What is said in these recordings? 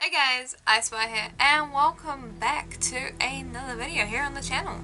Hey guys, IceWire here, and welcome back to another video here on the channel.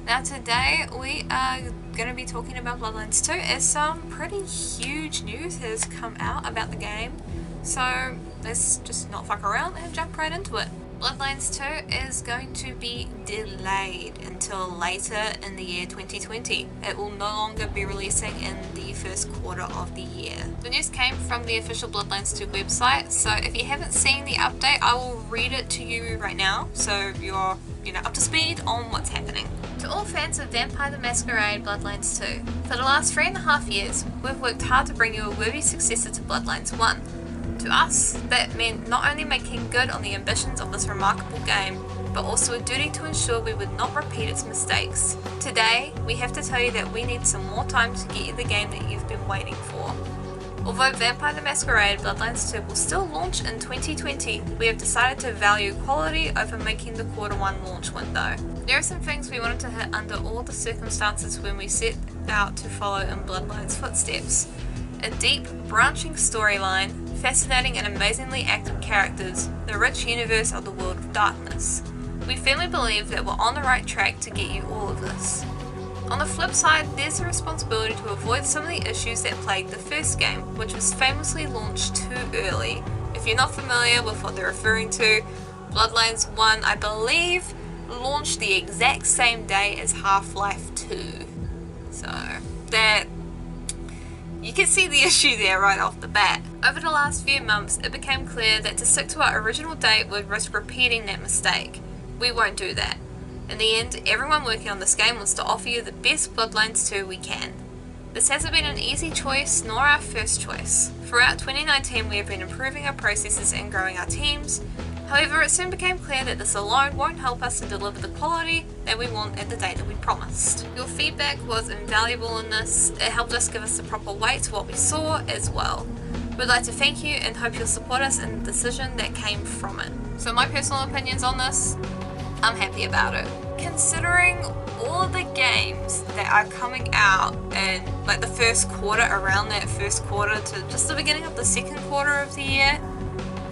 Now today we are going to be talking about Bloodlines 2 as some pretty huge news has come out about the game. So let's just not fuck around and jump right into it. Bloodlines 2 is going to be delayed until later in the year 2020. It will no longer be releasing in the first quarter of the year. The news came from the official Bloodlines 2 website, so if you haven't seen the update, I will read it to you right now so you're up to speed on what's happening. To all fans of Vampire the Masquerade Bloodlines 2, for the last 3.5 years, we've worked hard to bring you a worthy successor to Bloodlines 1. To us, that meant not only making good on the ambitions of this remarkable game, but also a duty to ensure we would not repeat its mistakes. Today, we have to tell you that we need some more time to get you the game that you've been waiting for. Although Vampire the Masquerade Bloodlines 2 will still launch in 2020, we have decided to value quality over making the Q1 launch window. There are some things we wanted to hit under all the circumstances when we set out to follow in Bloodlines' footsteps. A deep, branching storyline, fascinating and amazingly acted characters, the rich universe of the World of Darkness. We firmly believe that we're on the right track to get you all of this. On the flip side, there's a responsibility to avoid some of the issues that plagued the first game, which was famously launched too early. If you're not familiar with what they're referring to, Bloodlines 1, I believe, launched the exact same day as Half-Life 2. So, that you can see the issue there right off the bat. Over the last few months, it became clear that to stick to our original date would risk repeating that mistake. We won't do that. In the end, everyone working on this game wants to offer you the best Bloodlines 2 we can. This hasn't been an easy choice, nor our first choice. Throughout 2019, we have been improving our processes and growing our teams. However, it soon became clear that this alone won't help us to deliver the quality that we want at the date that we promised. Your feedback was invaluable in this. It helped us give us the proper weight to what we saw as well. We'd like to thank you and hope you'll support us in the decision that came from it. So my personal opinions on this, I'm happy about it. Considering all of the games that are coming out in like the first quarter, around that first quarter to just the beginning of the second quarter of the year,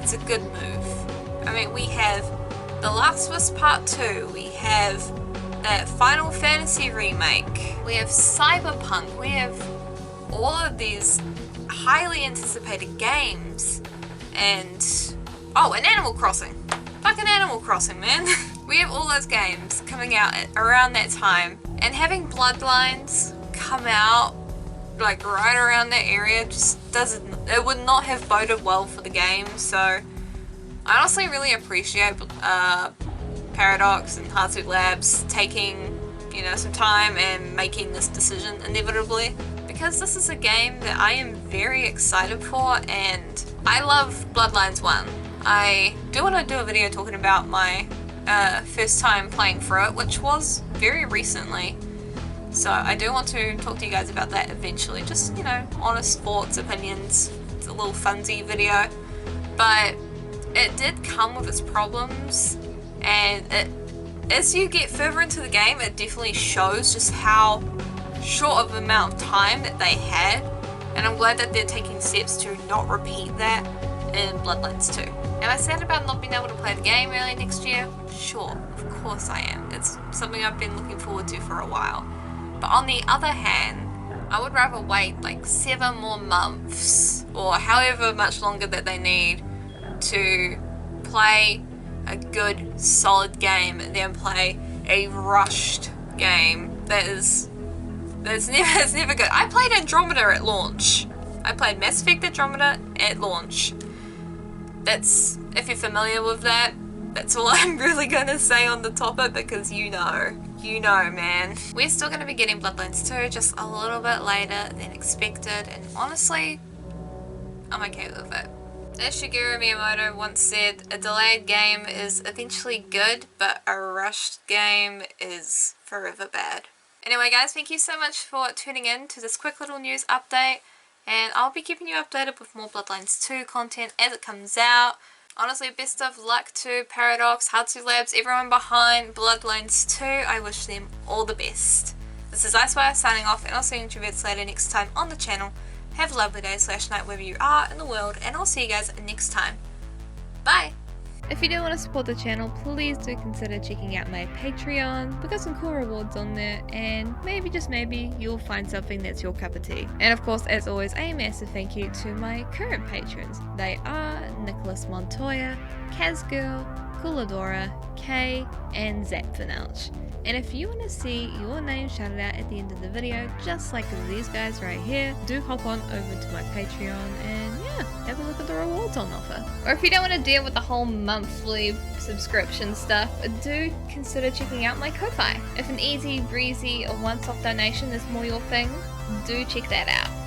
it's a good move. I mean, we have The Last of Us Part 2, we have that Final Fantasy remake, we have Cyberpunk, we have all of these highly anticipated games, and Animal Crossing. Fucking Animal Crossing, man. We have all those games coming out around that time, and having Bloodlines come out like right around that area just it would not have boded well for the game. So I honestly really appreciate Paradox and Hardsuit Labs taking some time and making this decision inevitably, because this is a game that I am very excited for, and I love Bloodlines 1. I do want to do a video talking about my first time playing through it, which was very recently. So I do want to talk to you guys about that eventually. Just, honest thoughts, opinions. It's a little funsy video. But it did come with its problems, and as you get further into the game, it definitely shows just how short of amount of time that they had, and I'm glad that they're taking steps to not repeat that in Bloodlines 2. Am I sad about not being able to play the game early next year? Sure, of course I am. It's something I've been looking forward to for a while. But on the other hand, I would rather wait like 7 more months, or however much longer that they need, to play a good, solid game than play a rushed game that's never good. I played Andromeda at launch. I played Mass Effect Andromeda at launch. That's, if you're familiar with that, that's all I'm really gonna say on the topic, because you know, man. We're still gonna be getting Bloodlines 2 just a little bit later than expected, and honestly, I'm okay with it. As Shigeru Miyamoto once said, a delayed game is eventually good, but a rushed game is forever bad. Anyway guys, thank you so much for tuning in to this quick little news update, and I'll be keeping you updated with more Bloodlines 2 content as it comes out. Honestly, best of luck to Paradox, Hardsuit Labs, everyone behind Bloodlines 2. I wish them all the best. This is IceWire signing off, and I'll see you introverts later next time on the channel. Have a lovely day / night wherever you are in the world, and I'll see you guys next time. Bye! If you do want to support the channel, please do consider checking out my Patreon. We've got some cool rewards on there, and maybe, just maybe, you'll find something that's your cup of tea. And of course, as always, a massive thank you to my current patrons. They are Nicholas Montoya, Kazgirl, Cooladora, Kay, and Zapfinouch. And if you want to see your name shouted out at the end of the video, just like these guys right here, do hop on over to my Patreon and yeah, have a look at the rewards on offer. Or if you don't want to deal with the whole monthly subscription stuff, do consider checking out my Ko-Fi. If an easy, breezy, or once-off donation is more your thing, do check that out.